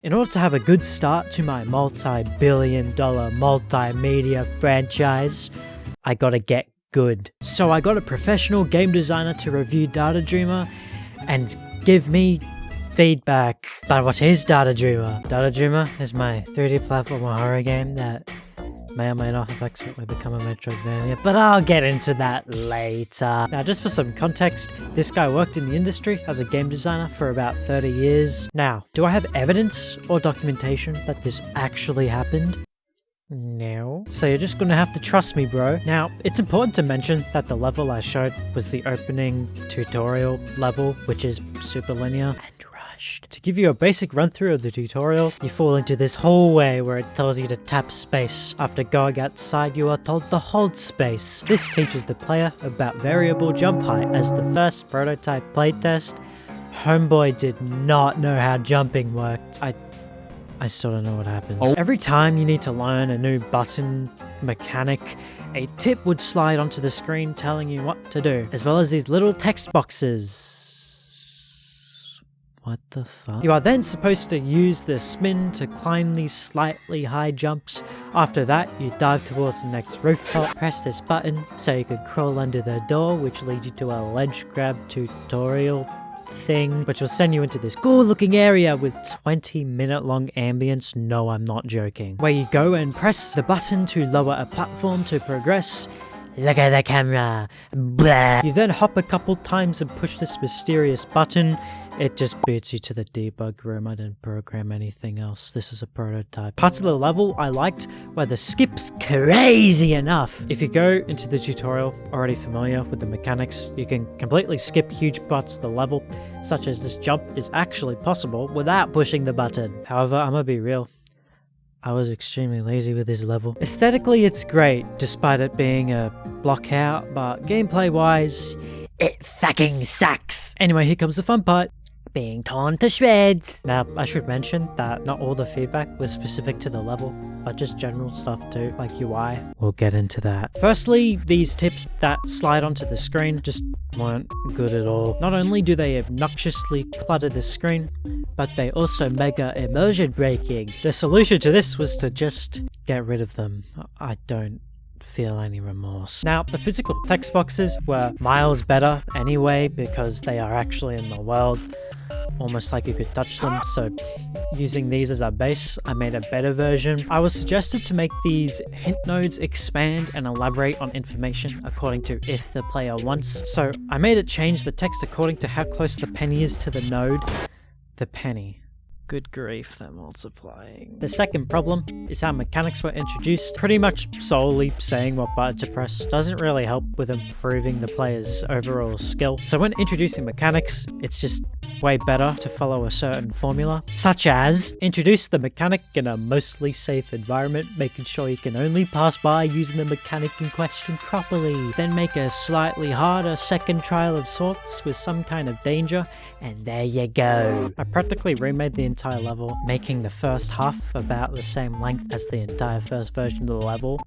In order to have a good start to my multi-billion-dollar multimedia franchise, I gotta get good. So I got a professional game designer to review Data Dreamer and give me feedback about what is Data Dreamer. Data Dreamer is my 3D platformer horror game that may or may not have accidentally become a Metroidvania, but I'll get into that later. Now, just for some context, this guy worked in the industry as a game designer for about 30 years. Now, do I have evidence or documentation that this actually happened? No. So you're just gonna have to trust me, bro. Now, it's important to mention that the level I showed was the opening tutorial level, which is super linear and rushed. To give you a basic run through of the tutorial, you fall into this hallway where it tells you to tap space. After going outside, you are told to hold space. This teaches the player about variable jump height. As the first prototype playtest, homeboy did not know how jumping worked. I still don't know what happened. Every time you need to learn a new button mechanic, a tip would slide onto the screen telling you what to do, as well as these little text boxes. What the fuck? You are then supposed to use the spin to climb these slightly high jumps. After that, you dive towards the next rooftop, press this button so you could crawl under the door, which leads you to a ledge grab tutorial thing, which will send you into this cool looking area with 20-minute long ambience. No, I'm not joking. Where you go and press the button to lower a platform to progress. Look at the camera. Blah. You then hop a couple times and push this mysterious button. It just boots you to the debug room. I didn't program anything else. This is a prototype. Parts of the level I liked were the skips crazy enough. If you go into the tutorial already familiar with the mechanics, you can completely skip huge parts of the level, such as this jump is actually possible without pushing the button. However, I'm gonna be real. I was extremely lazy with this level. Aesthetically, it's great, despite it being a block out, but gameplay-wise, it fucking sucks. Anyway, here comes the fun part. Being torn to shreds. Now, I should mention that not all the feedback was specific to the level, but just general stuff too, like UI. We'll get into that. Firstly, these tips that slide onto the screen just weren't good at all. Not only do they obnoxiously clutter the screen, but they also mega immersion breaking. The solution to this was to just get rid of them. I don't feel any remorse. Now, the physical text boxes were miles better anyway because they are actually in the world, almost like you could touch them. So using these as our base, I made a better version. I was suggested to make these hint nodes expand and elaborate on information according to if the player wants. So I made it change the text according to how close the penny is to the node. The penny. Good grief, they're multiplying. The second problem is how mechanics were introduced. Pretty much solely saying what button to press doesn't really help with improving the player's overall skill. So when introducing mechanics, it's just way better to follow a certain formula, such as introduce the mechanic in a mostly safe environment, making sure you can only pass by using the mechanic in question properly. Then make a slightly harder second trial of sorts with some kind of danger, and there you go. I practically remade the entire level, making the first half about the same length as the entire first version of the level.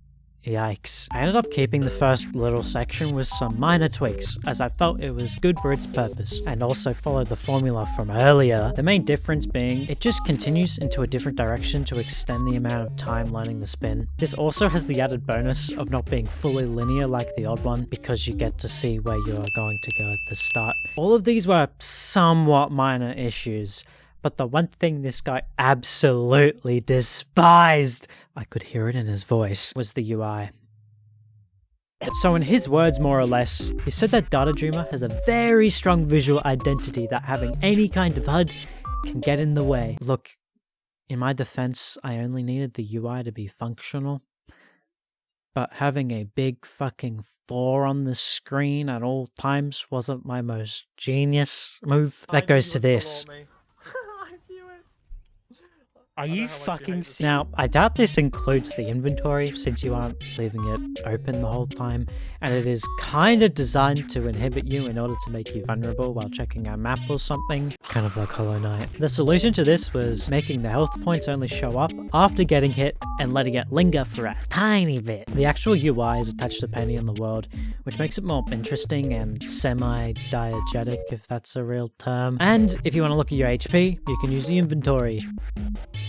Yikes. I ended up keeping the first little section with some minor tweaks, as I felt it was good for its purpose, and also followed the formula from earlier. The main difference being, it just continues into a different direction to extend the amount of time learning the spin. This also has the added bonus of not being fully linear like the odd one, because you get to see where you are going to go at the start. All of these were somewhat minor issues, but the one thing this guy absolutely despised, I could hear it in his voice, was the UI. So in his words, more or less, he said that Data Dreamer has a very strong visual identity that having any kind of HUD can get in the way. Look, in my defense, I only needed the UI to be functional, but having a big fucking 4 on the screen at all times wasn't my most genius move. That goes to this. Are you fucking serious? Now, I doubt this includes the inventory since you aren't leaving it open the whole time, and it is kind of designed to inhibit you in order to make you vulnerable while checking a map or something, kind of like Hollow Knight. The solution to this was making the health points only show up after getting hit and letting it linger for a tiny bit. The actual UI is attached to Penny in the world, which makes it more interesting and semi-diegetic, if that's a real term. And if you want to look at your HP, you can use the inventory.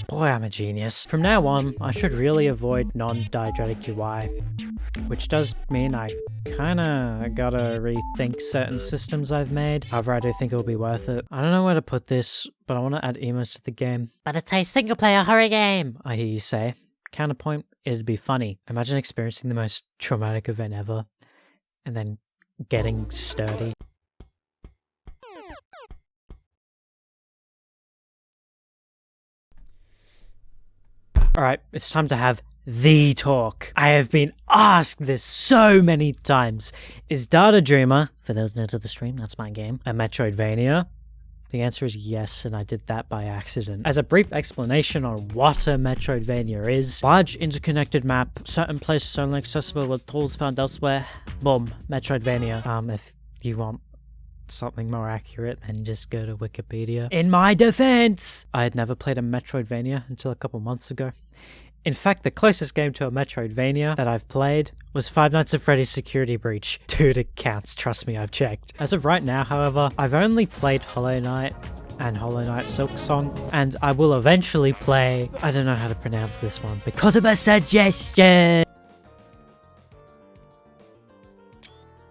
Boy, I'm a genius. From now on, I should really avoid non-diegetic UI, which does mean I kinda gotta rethink certain systems I've made. However, I do think it'll be worth it. I don't know where to put this, but I want to add emos to the game. But it's a single-player horror game, I hear you say. Counterpoint, it'd be funny. Imagine experiencing the most traumatic event ever, and then getting sturdy. Alright, it's time to have the talk. I have been asked this so many times. Is Data Dreamer, for those new to the stream, that's my game, a Metroidvania? The answer is yes, and I did that by accident. As a brief explanation on what a Metroidvania is: large interconnected map, certain places only accessible with tools found elsewhere. Boom, Metroidvania. If you want something more accurate, then just go to Wikipedia. In my defense, I had never played a Metroidvania until a couple months ago. In fact, the closest game to a Metroidvania that I've played was Five Nights at Freddy's Security Breach. Dude, it counts, trust me, I've checked. As of right now, however, I've only played Hollow Knight and Hollow Knight Silksong, and I will eventually play, I don't know how to pronounce this one, because of a suggestion!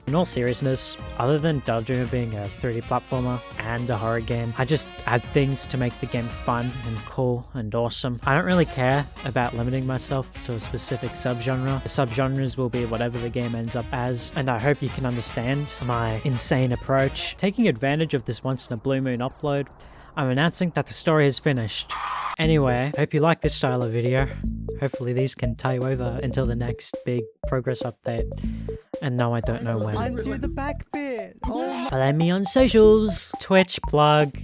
In all seriousness, other than Daydreamer being a 3D platformer and a horror game, I just add things to make the game fun and cool and awesome. I don't really care about limiting myself to a specific subgenre. The subgenres will be whatever the game ends up as, and I hope you can understand my insane approach. Taking advantage of this once in a blue moon upload, I'm announcing that the story is finished. Anyway, hope you like this style of video. Hopefully these can tie you over until the next big progress update. And no, I don't know when. Undo the back bit! Oh my— Follow me on socials. Twitch plug.